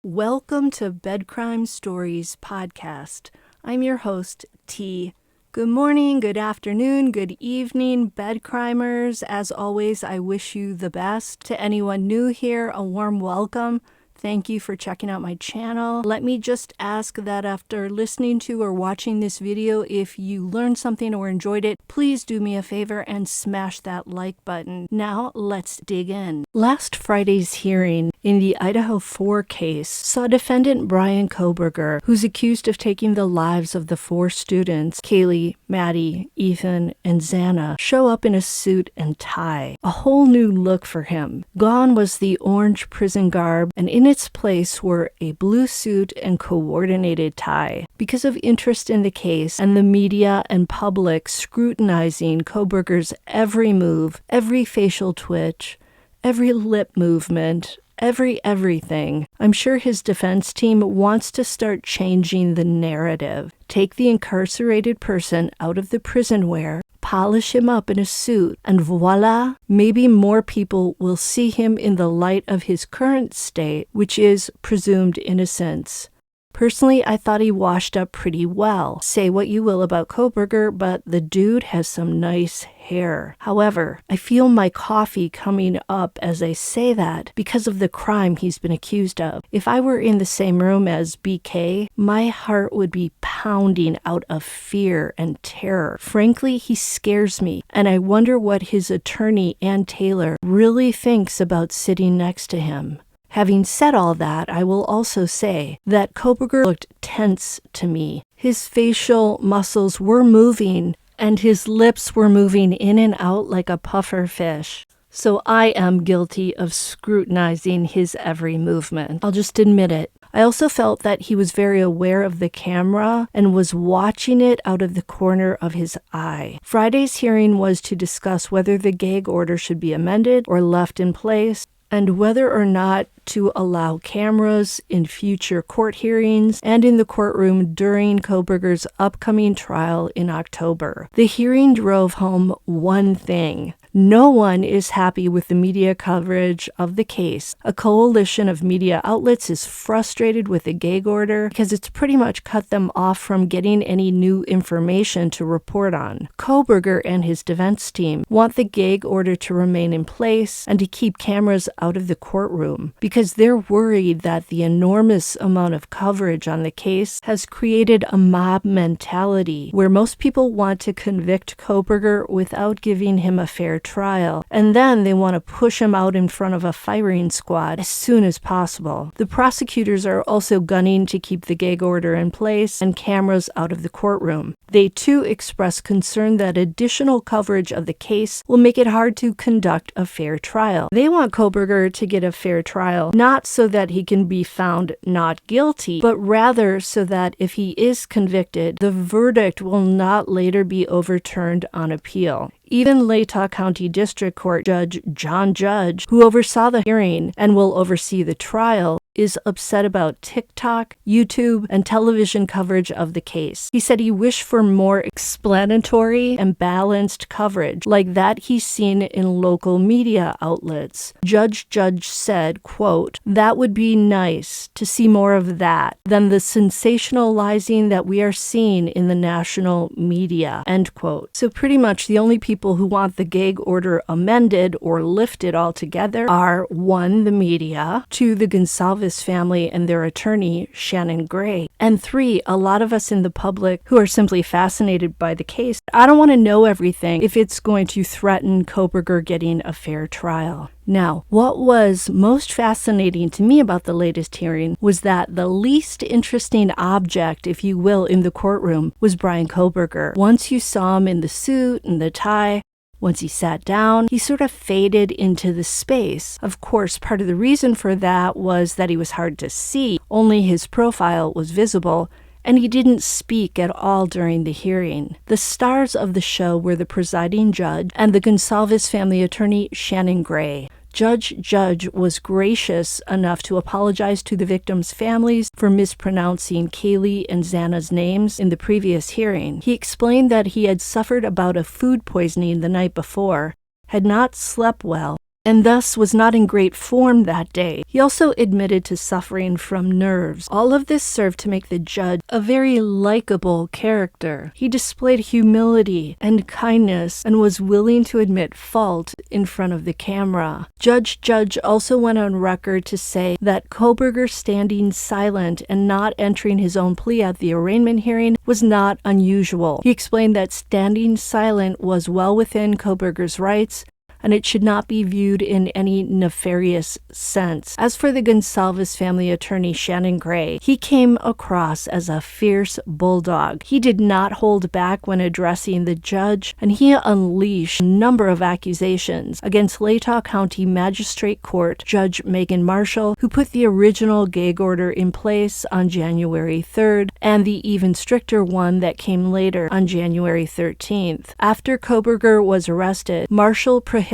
Welcome to Bed Crime Stories podcast. I'm your host, T. Good morning, good afternoon, good evening, bed crimers. As always, I wish you the best. To anyone new here, a warm welcome. Thank you for checking out my channel. Let me just ask that after listening to or watching this video, if you learned something or enjoyed it, please do me a favor and smash that like button. Now, let's dig in. Last Friday's hearing in the Idaho 4 case saw defendant Bryan Kohberger, who's accused of taking the lives of the 4 students, Kaylee, Maddie, Ethan, and Xana, show up in a suit and tie. A whole new look for him. Gone was the orange prison garb, and in its place were a blue suit and coordinated tie. Because of interest in the case and the media and public scrutinizing Coburger's every move, every facial twitch, every lip movement, everything, I'm sure his defense team wants to start changing the narrative. Take the incarcerated person out of the prison wear, polish him up in a suit, and voila, maybe more people will see him in the light of his current state, which is presumed innocence. Personally, I thought he washed up pretty well. Say what you will about Coburger, but the dude has some nice hair. However, I feel my coffee coming up as I say that because of the crime he's been accused of. If I were in the same room as BK, my heart would be pounding out of fear and terror. Frankly, he scares me, and I wonder what his attorney, Ann Taylor, really thinks about sitting next to him. Having said all that, I will also say that Coburger looked tense to me. His facial muscles were moving, and his lips were moving in and out like a puffer fish. So I am guilty of scrutinizing his every movement. I'll just admit it. I also felt that he was very aware of the camera and was watching it out of the corner of his eye. Friday's hearing was to discuss whether the gag order should be amended or left in place, and whether or not to allow cameras in future court hearings and in the courtroom during Coburger's upcoming trial in October. The hearing drove home one thing. No one is happy with the media coverage of the case. A coalition of media outlets is frustrated with the gag order because it's pretty much cut them off from getting any new information to report on. Coburger and his defense team want the gag order to remain in place and to keep cameras out of the courtroom because they're worried that the enormous amount of coverage on the case has created a mob mentality where most people want to convict Coburger without giving him a fair trial, and then they want to push him out in front of a firing squad as soon as possible. The prosecutors are also gunning to keep the gag order in place and cameras out of the courtroom. They too express concern that additional coverage of the case will make it hard to conduct a fair trial. They want Coburger to get a fair trial, not so that he can be found not guilty, but rather so that if he is convicted, the verdict will not later be overturned on appeal. Even Latah County District Court Judge John Judge, who oversaw the hearing and will oversee the trial, is upset about TikTok, YouTube, and television coverage of the case. He said he wished for more explanatory and balanced coverage, like that he's seen in local media outlets. Judge said, quote, "That would be nice to see more of that than the sensationalizing that we are seeing in the national media," end quote. So pretty much the only people who want the gag order amended or lifted altogether are 1, the media, 2, the Gonsalves family and their attorney, Shannon Gray, and 3, a lot of us in the public who are simply fascinated by the case. I don't want to know everything if it's going to threaten Coburger getting a fair trial. Now, what was most fascinating to me about the latest hearing was that the least interesting object, if you will, in the courtroom was Bryan Kohberger. Once you saw him in the suit and the tie, once he sat down, he sort of faded into the space. Of course, part of the reason for that was that he was hard to see. Only his profile was visible, and he didn't speak at all during the hearing. The stars of the show were the presiding judge and the Gonsalves family attorney, Shannon Gray. Judge was gracious enough to apologize to the victims' families for mispronouncing Kaylee and Xana's names in the previous hearing. He explained that he had suffered a bout of food poisoning the night before, had not slept well, and thus was not in great form that day. He also admitted to suffering from nerves. All of this served to make the judge a very likable character. He displayed humility and kindness and was willing to admit fault in front of the camera. Judge also went on record to say that Coburger standing silent and not entering his own plea at the arraignment hearing was not unusual. He explained that standing silent was well within Coburger's rights, and it should not be viewed in any nefarious sense. As for the Gonsalves family attorney Shannon Gray, he came across as a fierce bulldog. He did not hold back when addressing the judge, and he unleashed a number of accusations against Latah County Magistrate Court Judge Megan Marshall, who put the original gag order in place on January 3rd, and the even stricter one that came later on January 13th. After Coburger was arrested, Marshall prohibited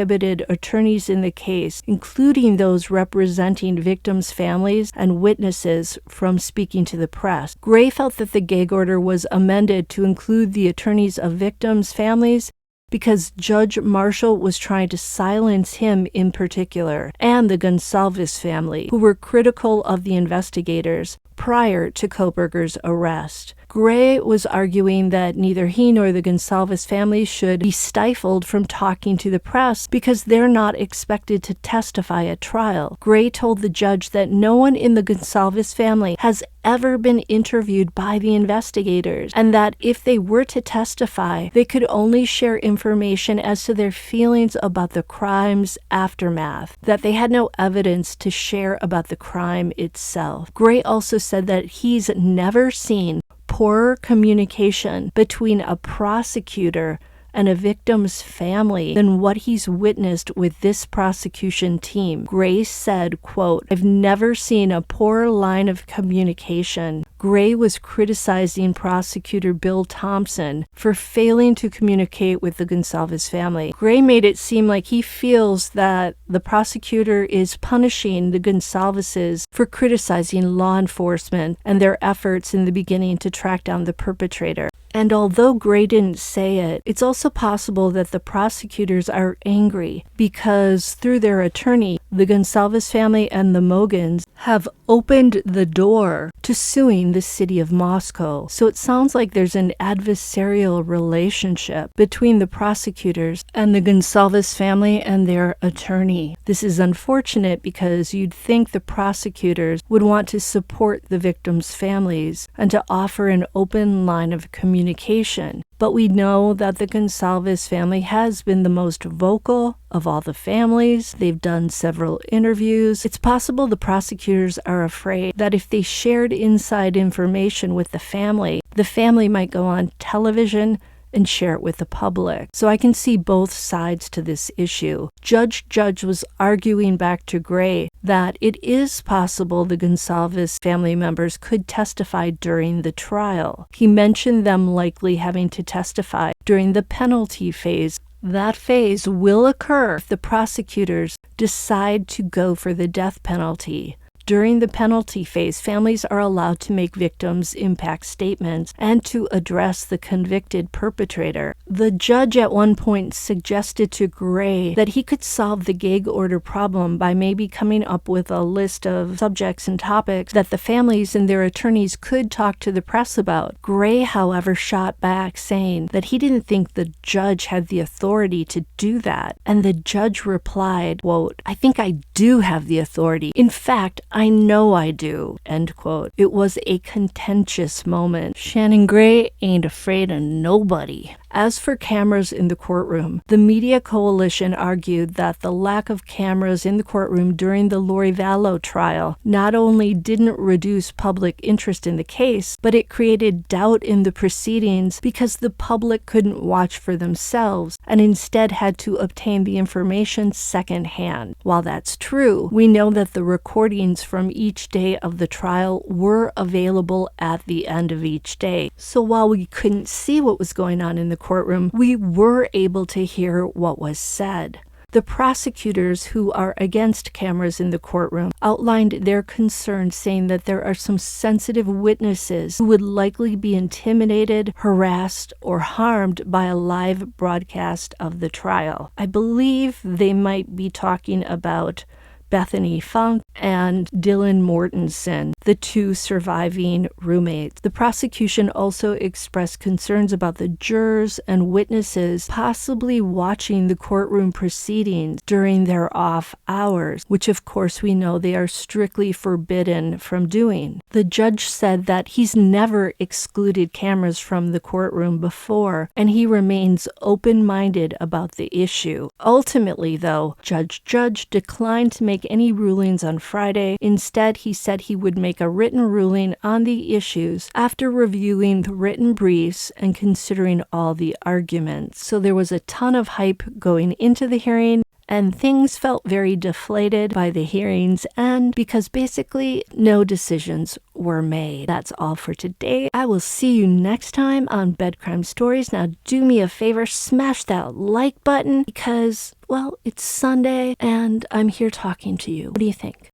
attorneys in the case, including those representing victims' families and witnesses, from speaking to the press. Gray felt that the gag order was amended to include the attorneys of victims' families because Judge Marshall was trying to silence him in particular, and the Gonsalves family, who were critical of the investigators prior to Coburger's arrest. Gray was arguing that neither he nor the Gonsalves family should be stifled from talking to the press because they're not expected to testify at trial. Gray told the judge that no one in the Gonsalves family has ever been interviewed by the investigators, and that if they were to testify, they could only share information as to their feelings about the crime's aftermath, that they had no evidence to share about the crime itself. Gray also said that he's never seen poor communication between a prosecutor and a victim's family than what he's witnessed with this prosecution team. Gray said, quote, "I've never seen a poor line of communication." Gray was criticizing prosecutor Bill Thompson for failing to communicate with the Gonsalves family. Gray made it seem like he feels that the prosecutor is punishing the Gonsalveses for criticizing law enforcement and their efforts in the beginning to track down the perpetrator. And although Gray didn't say it, it's also possible that the prosecutors are angry because through their attorney, the Gonsalves family and the Mogans have opened the door to suing the city of Moscow. So it sounds like there's an adversarial relationship between the prosecutors and the Gonsalves family and their attorney. This is unfortunate because you'd think the prosecutors would want to support the victims' families and to offer an open line of communication. But we know that the Gonsalves family has been the most vocal of all the families. They've done several interviews. It's possible the prosecutors are afraid that if they shared inside information with the family might go on television and share it with the public. So I can see both sides to this issue. Judge was arguing back to Gray that it is possible the Gonsalves family members could testify during the trial. He mentioned them likely having to testify during the penalty phase. That phase will occur if the prosecutors decide to go for the death penalty. During the penalty phase, families are allowed to make victims' impact statements and to address the convicted perpetrator. The judge at one point suggested to Gray that he could solve the gag order problem by maybe coming up with a list of subjects and topics that the families and their attorneys could talk to the press about. Gray, however, shot back, saying that he didn't think the judge had the authority to do that. And the judge replied, quote, "I think I do have the authority. In fact, I know I do," end quote. It was a contentious moment. Shannon Gray ain't afraid of nobody. As for cameras in the courtroom, the Media Coalition argued that the lack of cameras in the courtroom during the Lori Vallow trial not only didn't reduce public interest in the case, but it created doubt in the proceedings because the public couldn't watch for themselves and instead had to obtain the information secondhand. While that's true, we know that the recordings from each day of the trial were available at the end of each day. So while we couldn't see what was going on in the courtroom, we were able to hear what was said. The prosecutors who are against cameras in the courtroom outlined their concerns, saying that there are some sensitive witnesses who would likely be intimidated, harassed, or harmed by a live broadcast of the trial. I believe they might be talking about Bethany Funk and Dylan Mortensen, the two surviving roommates. The prosecution also expressed concerns about the jurors and witnesses possibly watching the courtroom proceedings during their off hours, which of course we know they are strictly forbidden from doing. The judge said that he's never excluded cameras from the courtroom before, and he remains open-minded about the issue. Ultimately, though, Judge declined to make any rulings on Friday. Instead, he said he would make a written ruling on the issues after reviewing the written briefs and considering all the arguments. So there was a ton of hype going into the hearing, and things felt very deflated by the hearing's end because basically no decisions were made. That's all for today. I will see you next time on Bed Crime Stories. Now do me a favor, smash that like button because, well, it's Sunday and I'm here talking to you. What do you think?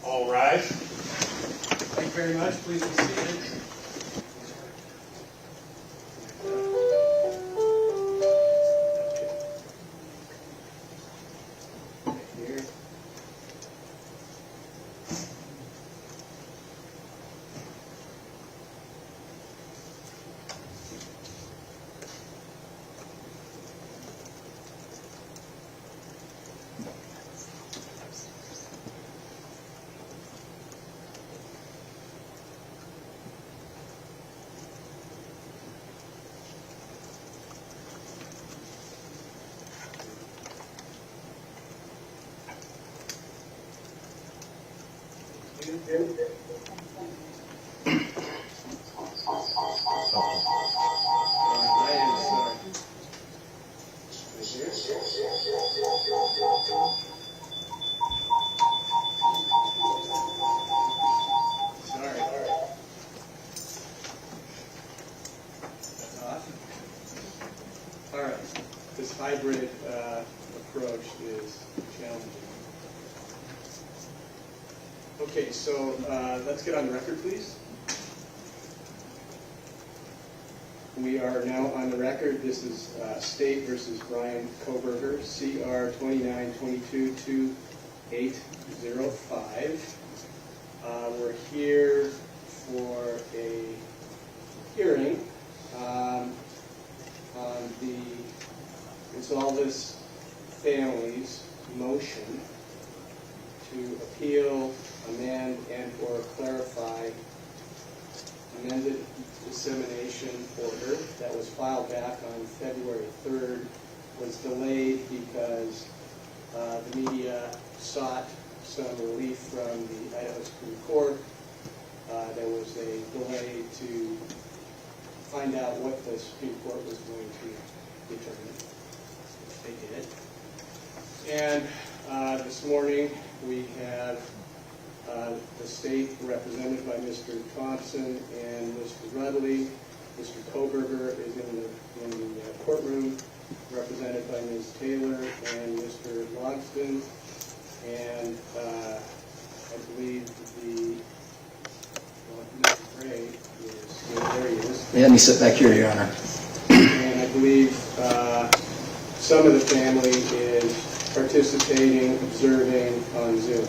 All rise. Thank you very much. Please be seated. Here. All right, this hybrid approach is challenging. Okay, so let's get on the record, please. We are now on the record. This is State versus Bryan Kohberger, CR 29222805. We're here for a hearing on the Gonsalves family's motion to appeal, amend, and/or clarify amended dissemination order that was filed back on February 3rd, was delayed because the media sought some relief from the Idaho Supreme Court. There was a delay to find out what the Supreme Court was going to determine, which they did. And this morning we have the state represented by Mr. Thompson and Mr. Rudley, Mr. Coburger is in the courtroom, represented by Ms. Taylor and Mr. Logston. And I believe Mr. Gray is, there he is. Let me sit back here, Your Honor. And I believe some of the family is participating, observing on Zoom.